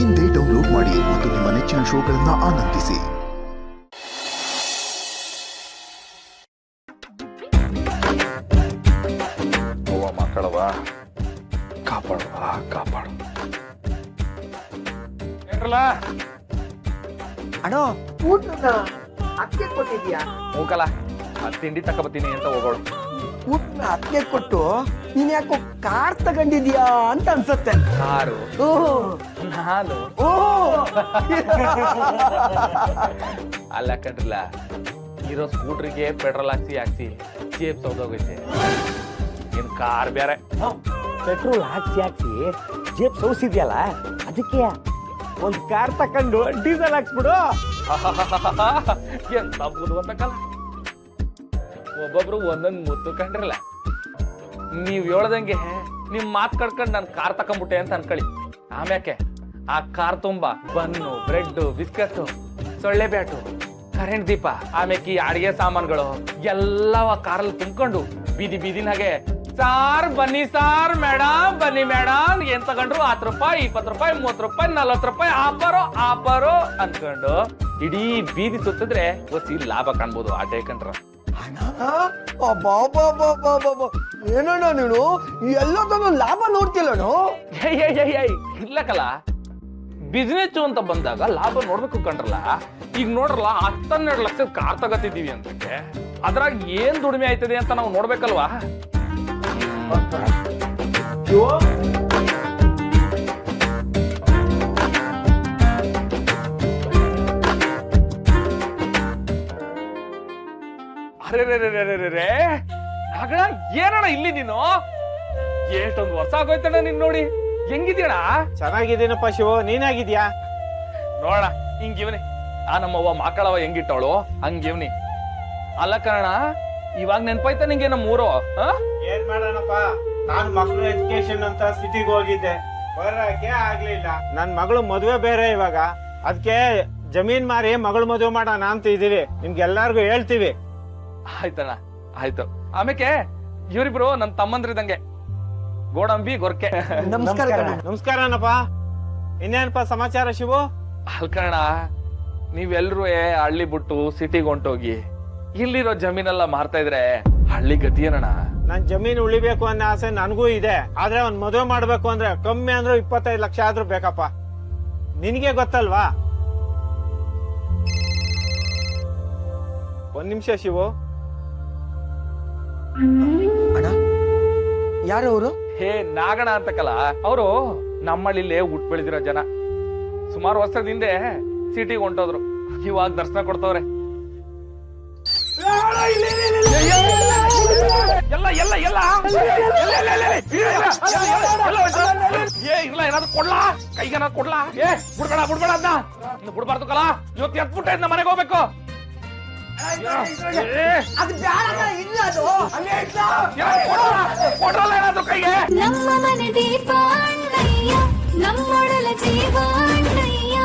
ಇಂದೇ ಡೌನ್ಲೋಡ್ ಮಾಡಿ ಮತ್ತು ನಿಮ್ಮ ನೆಚ್ಚಿನ ಶೋಗಳನ್ನ ಆನಂದಿಸಿ. ಮಕ್ಕಳವ ಕಾಪಾಡುವ ಕಾಪಾಡು ಅಣ್ಣ ಊಟನ ಅಕ್ಕೆ ಕೊಟ್ಟಿದ್ಯಾ? ಹೋಗಲ್ಲ ತಿಂಡಿ ತಕೊಬತ್ತೀನಿ ಅಂತ ಹೋಗೋಳು. ಊಟನ ಅಕ್ಕೆ ಕೊಟ್ಟು ನೀನ್ ಯಾಕೋ ಕಾರ್ ತಗೊಂಡಿದ್ಯಾ ಅಂತ ಅನ್ಸತ್ತೆ. ಕಾರು ಓಹೋ ನಾನು ಅಲ್ಲ ಕಣ್ರಲ್ಲ, ಇರೋ ಸ್ಕೂಟ್ರಿಗೆ ಪೆಟ್ರೋಲ್ ಹಾಕ್ಸಿ ಜೇಬ್ ಸೌದೋಗೈತೆ. ಏನ್ ಕಾರ್ ಬೇರೆ. ಪೆಟ್ರೋಲ್ ಹಾಕ್ಸಿ ಜೇಬ್ ಸೌಸಿದ್ಯಲ್ಲ, ಅದಕ್ಕೆ ಒಂದ್ ಕಾರ್ ತಕೊಂಡು ಡೀಸೆಲ್ ಹಾಕ್ಸ್ಬಿಡು. ಎಂತ ಬುದ್ಧಿವಂತ ಕಾಲ. ಒಬ್ಬೊಬ್ರು ಒಂದೊಂದ್ ಮುತ್ತು ಕಂಡ್ರಲ್ಲ. ನೀವ್ ಹೇಳ್ದಂಗೆ ನಿಮ್ ಮಾತ್ ಕಡ್ಕೊಂಡ್ ನಾನು ಕಾರ್ ತಕೊಂಡ್ಬಿಟ್ಟೆ ಅಂತ ಅನ್ಕೊಳ್ಳಿ. ಆಮ್ಯಾಕೆ ಆ ಕಾರ್ ತುಂಬಾ ಬನ್ನು, ಬ್ರೆಡ್, ಬಿಸ್ಕಟ್, ಸೊಳ್ಳೆ ಬ್ಯಾಟು, ಕರೆಂಟ್ ದೀಪ, ಆಮ್ಯಾಕೆ ಈ ಅಡಿಗೆ ಸಾಮಾನುಗಳು ಎಲ್ಲವ ಕಾರಲ್ಲಿ ತುಂಬ್ಕೊಂಡು ಬೀದಿನಾಗೆ ಸಾರ್ ಬನ್ನಿ ಸಾರ್ ಮೇಡಮ್ ಬನ್ನಿ ಮೇಡಮ್ ಏನ್ ತಗೊಂಡ್ರು 10 ರೂಪಾಯಿ 20 ರೂಪಾಯಿ 30 ರೂಪಾಯಿ 40 ರೂಪಾಯಿ ಆಫರು ಅನ್ಕೊಂಡು ಇಡೀ ಬೀದಿ ಸುತ್ತಿದ್ರೆ ಒಸಿ ಲಾಭ ಕಾಣ್ಬೋದು. ಆಟೇ ಕಂಡ್ರ ಏನಣ್ಣ ನೀನು ಎಲ್ಲದನ್ನು ಲಾಭ ನೋಡ್ತಿಲ್ಲನು? ಇಲ್ಲಕಲ್ಲ, ಬಿಸ್ನೆಸ್ ಅಂತ ಬಂದಾಗ ಲಾಭ ನೋಡ್ಬೇಕು ಕಂಡ್ರಲ್ಲ. ಈಗ ನೋಡ್ರಲ್ಲ 12 ಲಕ್ಷದ ಕಾರ್ ತಗತಿದೀವಿ ಅಂತಕ್ಕೆ ಅದ್ರಾಗ ಏನ್ ದುಡಿಮೆ ಆಯ್ತದೆ ಅಂತ ನಾವು ನೋಡ್ಬೇಕಲ್ವಾ. ಅರೆ ಆಗಣ ಏನಣ್ಣ ಇಲ್ಲಿ ನೀನು? ಎಷ್ಟೊಂದು ವರ್ಷ ಆಗೋಯ್ತಣ್ಣ ನಿನ್ ನೋಡಿ. ಹೆಂಗಿದ್ಯಣ? ಚೆನ್ನಾಗಿದ್ದೀನಪ್ಪ ಶಿವು, ನೀನಾಗಿದ್ಯಾ? ನೋಡ ಹಿಂಗಿವ್ನಿ ಆ ನಮ್ಮವ್ವ ಮಕ್ಕಳವ ಹೆಂಗಿಟ್ಟವಳು ಹಂಗಿವ್ನಿ. ಅಲ್ಲ ಕಣ, ಇವಾಗ ನೆನ್ಪಾಯ್ತ ನಿಂಗೆ ನಮ್ಮೂರು? ಏನ್ ಮಾಡೋಣಪ್ಪ, ನಾನ್ ಮಕ್ಳು ಎಜುಕೇಶನ್ ಅಂತ ಸಿಟಿಗೆ ಹೋಗಿದ್ದೆ, ಬರಕ್ಕೆ ಆಗ್ಲಿಲ್ಲ. ನನ್ ಮಗಳು ಮದುವೆ ಬೇರೆ ಇವಾಗ, ಅದಕ್ಕೆ ಜಮೀನ್ ಮಾರಿ ಮಗಳು ಮದುವೆ ಮಾಡೋಣ ಅಂತ ಇದೀವಿ. ನಿಮ್ಗೆಲ್ಲಾರ್ಗು ಹೇಳ್ತೀವಿ. ಆಯ್ತಣ್ಣ ಆಯ್ತು. ಆಮೇಲೆ ಇವ್ರಿಬ್ರು ನನ್ ತಮ್ಮಂದ್ರಿದಂಗೆ, ಗೋಡಂಬಿ ಗೊರ್ಕೆ. ನಮಸ್ಕಾರನಪ್ಪ. ಇನ್ನೇನಪ್ಪ ಸಮಾಚಾರ ಶಿವು? ಅಲ್ಕಣ, ನೀವೆಲ್ರೂ ಹಳ್ಳಿ ಬಿಟ್ಟು ಸಿಟಿಗೆ ಹೊಂಟೋಗಿ ಇಲ್ಲಿರೋ ಜಮೀನೆಲ್ಲ ಮಾರ್ತಾ ಇದ್ರೆ ಹಳ್ಳಿ ಗತಿ ಏನಣ್ಣ? ನನ್ ಜಮೀನು ಉಳಿಬೇಕು ಅನ್ನೋ ಆಸೆ ನನಗೂ ಇದೆ. ಆದ್ರೆ ಒಂದ್ ಮದುವೆ ಮಾಡ್ಬೇಕು ಅಂದ್ರೆ ಕಮ್ಮಿ ಅಂದ್ರೂ 25 ಲಕ್ಷ ಆದ್ರೂ ಬೇಕಪ್ಪ. ನಿನಗೆ ಗೊತ್ತಲ್ವಾ? ಒಂದ್ ನಿಮಿಷ ಶಿವು. ಅಣ್ಣ ಯಾರವರು? ಹೇ ನಾಗಣ ಅಂತಕಲ್ಲ, ಅವರು ನಮ್ಮಳ್ಳಿಲೇ ಹುಟ್ಟು ಬೆಳೆದಿರೋ ಜನ. ಸುಮಾರು ವರ್ಷದಿಂದ ಸಿಟಿಗೆ ಹೊಂಟೋದ್ರು, ಇವಾಗ ದರ್ಶನ ಕೊಡ್ತವ್ರೆ. ಏನಾದ್ರು ಕೊಡ್ಲಾ? ಕೈಗೇನಾದ್ರು ಕೊಡ್ಲಾ? ಬಿಡ್ಬೇಡ ಅದ್ನ, ಬಿಡ್ಬಾರ್ದು ಕಲ. ಇವತ್ತು ಎತ್ಬಿಟ್ಟೆ ನಮ್ಮ ಮನೆಗೆ ಹೋಗ್ಬೇಕು. ಕೊಡ್ರಲ್ಲ ಏನಾದ್ರು ಕೈಗೆ. ನಮ್ಮ ಮನೆ ದೀಪ ಅಣ್ಣಯ್ಯ, ನಮ್ಮೊಡಲ ಜೀವ ಅಣ್ಣಯ್ಯ.